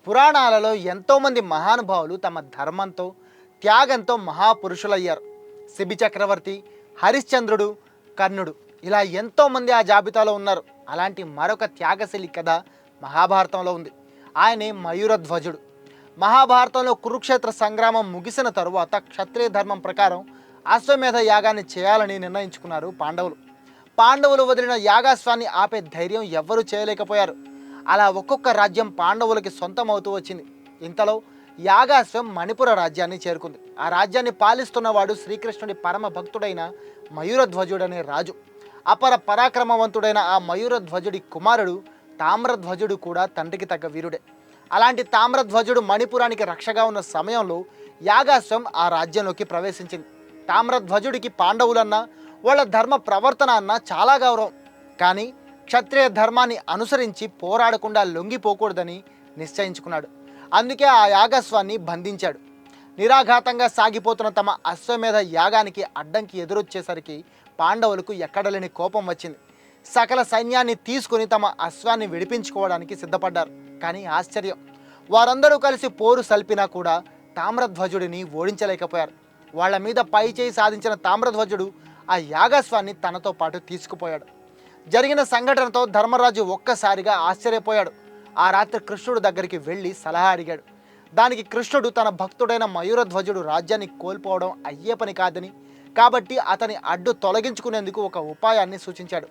పురాణాలలో ఎంతోమంది మహానుభావులు తమ ధర్మంతో త్యాగంతో మహాపురుషులయ్యారు. శిబి చక్రవర్తి, హరిశ్చంద్రుడు, కర్ణుడు ఇలా ఎంతోమంది ఆ జాబితాలో ఉన్నారు. అలాంటి మరొక త్యాగశీలి కథ మహాభారతంలో ఉంది. ఆయనే మయూరధ్వజుడు. మహాభారతంలో కురుక్షేత్ర సంగ్రామం ముగిసిన తరువాత క్షత్రియ ధర్మం ప్రకారం అశ్వమేధ యాగాన్ని చేయాలని నిర్ణయించుకున్నారు పాండవులు. పాండవులు వదిలిన యాగాశ్వాన్ని ఆపే ధైర్యం ఎవ్వరూ చేయలేకపోయారు. అలా ఒక్కొక్క రాజ్యం పాండవులకి సొంతమవుతూ వచ్చింది. ఇంతలో యాగాశ్వం మణిపుర రాజ్యాన్ని చేరుకుంది. ఆ రాజ్యాన్ని పాలిస్తున్నవాడు శ్రీకృష్ణుడి పరమ భక్తుడైన మయూరధ్వజుడనే రాజు. అపర పరాక్రమవంతుడైన ఆ మయూరధ్వజుడి కుమారుడు తామ్రధ్వజుడు కూడా తండ్రికి తగ్గ వీరుడే. అలాంటి తామ్రధ్వజుడు మణిపురానికి రక్షగా ఉన్న సమయంలో యాగాశ్వం ఆ రాజ్యంలోకి ప్రవేశించింది. తామ్రధ్వజుడికి పాండవులన్నా వాళ్ళ ధర్మ ప్రవర్తన అన్నా చాలా గౌరవం. కానీ క్షత్రియ ధర్మాన్ని అనుసరించి పోరాడకుండా లొంగిపోకూడదని నిశ్చయించుకున్నాడు. అందుకే ఆ యాగస్వాన్ని బంధించాడు. నిరాఘాతంగా సాగిపోతున్న తమ అశ్వమేధ యాగానికి అడ్డంకి ఎదురొచ్చేసరికి పాండవులకు ఎక్కడలేని కోపం వచ్చింది. సకల సైన్యాన్ని తీసుకుని తమ అశ్వాన్ని విడిపించుకోవడానికి సిద్ధపడ్డారు. కానీ ఆశ్చర్యం, వారందరూ కలిసి పోరు సల్పినా కూడా తామ్రధ్వజుడిని ఓడించలేకపోయారు. వాళ్ళ మీద పై చేయి సాధించిన తామ్రధ్వజుడు ఆ యాగస్వాన్ని తనతో పాటు తీసుకుపోయాడు. జరిగిన సంఘటనతో ధర్మరాజు ఒక్కసారిగా ఆశ్చర్యపోయాడు. ఆ రాత్రి కృష్ణుడు దగ్గరికి వెళ్ళి సలహా అడిగాడు. దానికి కృష్ణుడు తన భక్తుడైన మయూరధ్వజుడు రాజ్యాన్ని కోల్పోవడం అయ్యే పని కాదని, కాబట్టి అతని అడ్డు తొలగించుకునేందుకు ఒక ఉపాయాన్ని సూచించాడు.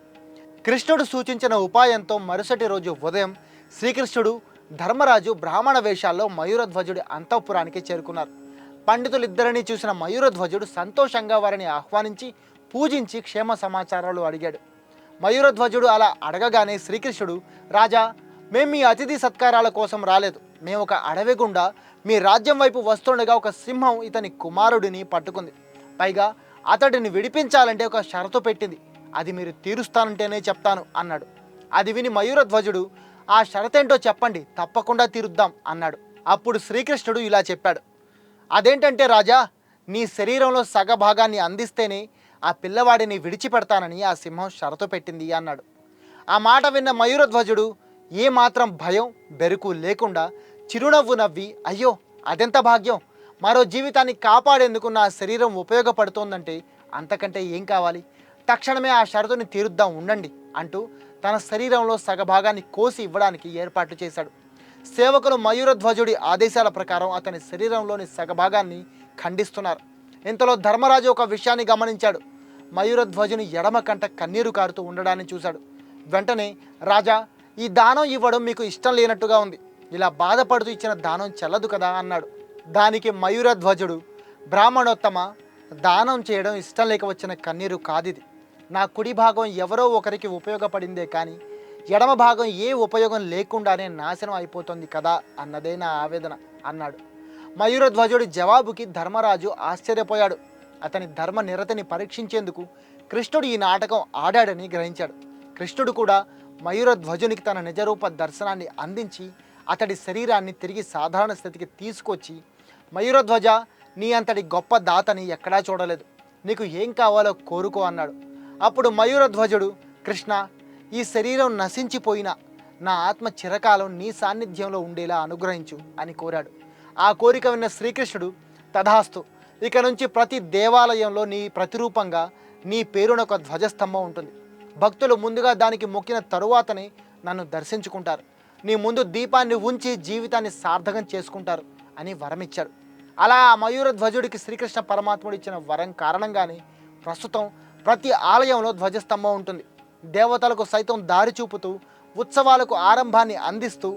కృష్ణుడు సూచించిన ఉపాయంతో మరుసటి రోజు ఉదయం శ్రీకృష్ణుడు, ధర్మరాజు బ్రాహ్మణ వేషాల్లో మయూరధ్వజుడి అంతఃపురానికి చేరుకున్నారు. పండితులిద్దరినీ చూసిన మయూరధ్వజుడు సంతోషంగా వారిని ఆహ్వానించి పూజించి క్షేమ సమాచారాలు అడిగాడు. మయూరధ్వజుడు అలా అడగగానే శ్రీకృష్ణుడు, రాజా, మేము మీ అతిథి సత్కారాల కోసం రాలేదు. మేము ఒక అడవి గుండా మీ రాజ్యం వైపు వస్తుండగా ఒక సింహం ఇతని కుమారుడిని పట్టుకుంది. పైగా అతడిని విడిపించాలంటే ఒక షరతు పెట్టింది. అది మీరు తీరుస్తానంటేనే చెప్తాను అన్నాడు. అది విని మయూరధ్వజుడు, ఆ షరతేంటో చెప్పండి, తప్పకుండా తీరుద్దాం అన్నాడు. అప్పుడు శ్రీకృష్ణుడు ఇలా చెప్పాడు, అదేంటంటే రాజా, నీ శరీరంలో సగభాగాన్ని అందిస్తేనే ఆ పిల్లవాడిని విడిచిపెడతానని ఆ సింహం షరతు పెట్టింది అన్నాడు. ఆ మాట విన్న మయూరధ్వజుడు ఏమాత్రం భయం బెరుకు లేకుండా చిరునవ్వు నవ్వి, అయ్యో అదెంత భాగ్యం, మరో జీవితాన్ని కాపాడేందుకు నా శరీరం ఉపయోగపడుతోందంటే అంతకంటే ఏం కావాలి, తక్షణమే ఆ షరతుని తీరుద్దాం ఉండండి అంటూ తన శరీరంలో సగభాగాన్ని కోసి ఇవ్వడానికి ఏర్పాట్లు చేశాడు. సేవకులు మయూరధ్వజుడి ఆదేశాల ప్రకారం అతని శరీరంలోని సగభాగాన్ని ఖండిస్తున్నారు. ఇంతలో ధర్మరాజు ఒక విషయాన్ని గమనించాడు. మయూరధ్వజుని ఎడమ కంట కన్నీరు కారుతూ ఉండడాన్ని చూశాడు. వెంటనే, రాజా, ఈ దానం ఇవ్వడం మీకు ఇష్టం లేనట్టుగా ఉంది. ఇలా బాధపడుతూ ఇచ్చిన దానం చెల్లదు కదా అన్నాడు. దానికి మయూరధ్వజుడు, బ్రాహ్మణోత్తమ, దానం చేయడం ఇష్టం లేక వచ్చిన కన్నీరు కాదిది. నా కుడి భాగం ఎవరో ఒకరికి ఉపయోగపడిందే కానీ ఎడమ భాగం ఏ ఉపయోగం లేకుండానే నాశనం అయిపోతుంది కదా అన్నదే నా ఆవేదన అన్నాడు. మయూరధ్వజుడి జవాబుకి ధర్మరాజు ఆశ్చర్యపోయాడు. అతని ధర్మ నిరతిని పరీక్షించేందుకు కృష్ణుడు ఈ నాటకం ఆడాడని గ్రహించాడు. కృష్ణుడు కూడా మయూరధ్వజునికి తన నిజరూప దర్శనాన్ని అందించి అతడి శరీరాన్ని తిరిగి సాధారణ స్థితికి తీసుకొచ్చి, మయూరధ్వజ, నీ అంతటి గొప్ప దాతని ఎక్కడా చూడలేదు, నీకు ఏం కావాలో కోరుకో అన్నాడు. అప్పుడు మయూరధ్వజుడు, కృష్ణ, ఈ శరీరం నశించిపోయినా నా ఆత్మ చిరకాలం నీ సాన్నిధ్యంలో ఉండేలా అనుగ్రహించు అని కోరాడు. ఆ కోరిక విన్న శ్రీకృష్ణుడు, తథాస్తు, ఇక నుంచి ప్రతి దేవాలయంలో నీ ప్రతిరూపంగా నీ పేరున ఒక ధ్వజస్తంభం ఉంటుంది. భక్తులు ముందుగా దానికి మొక్కిన తరువాతనే నన్ను దర్శించుకుంటారు. నీ ముందు దీపాన్ని ఉంచి జీవితాన్ని సార్థకం చేసుకుంటారు అని వరమిచ్చాడు. అలా ఆ మయూరధ్వజుడికి శ్రీకృష్ణ పరమాత్ముడు ఇచ్చిన వరం కారణంగానే ప్రస్తుతం ప్రతి ఆలయంలో ధ్వజస్తంభం ఉంటుంది. దేవతలకు సైతం దారి చూపుతూ, ఉత్సవాలకు ఆరంభాన్ని అందిస్తూ,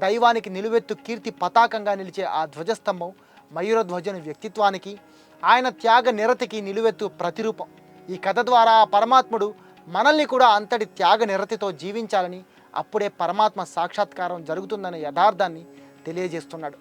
దైవానికి నిలువెత్తు కీర్తి పతాకంగా నిలిచే ఆ ధ్వజస్తంభం మయూరధ్వజుని వ్యక్తిత్వానికి, ఆయన త్యాగ నిరతికి నిలువెత్తు ప్రతిరూపం. ఈ కథ ద్వారా ఆ పరమాత్ముడు మనల్ని కూడా అంతటి త్యాగ నిరతితో జీవించాలని, అప్పుడే పరమాత్మ సాక్షాత్కారం జరుగుతుందనే యథార్థాన్ని తెలియజేస్తున్నాడు.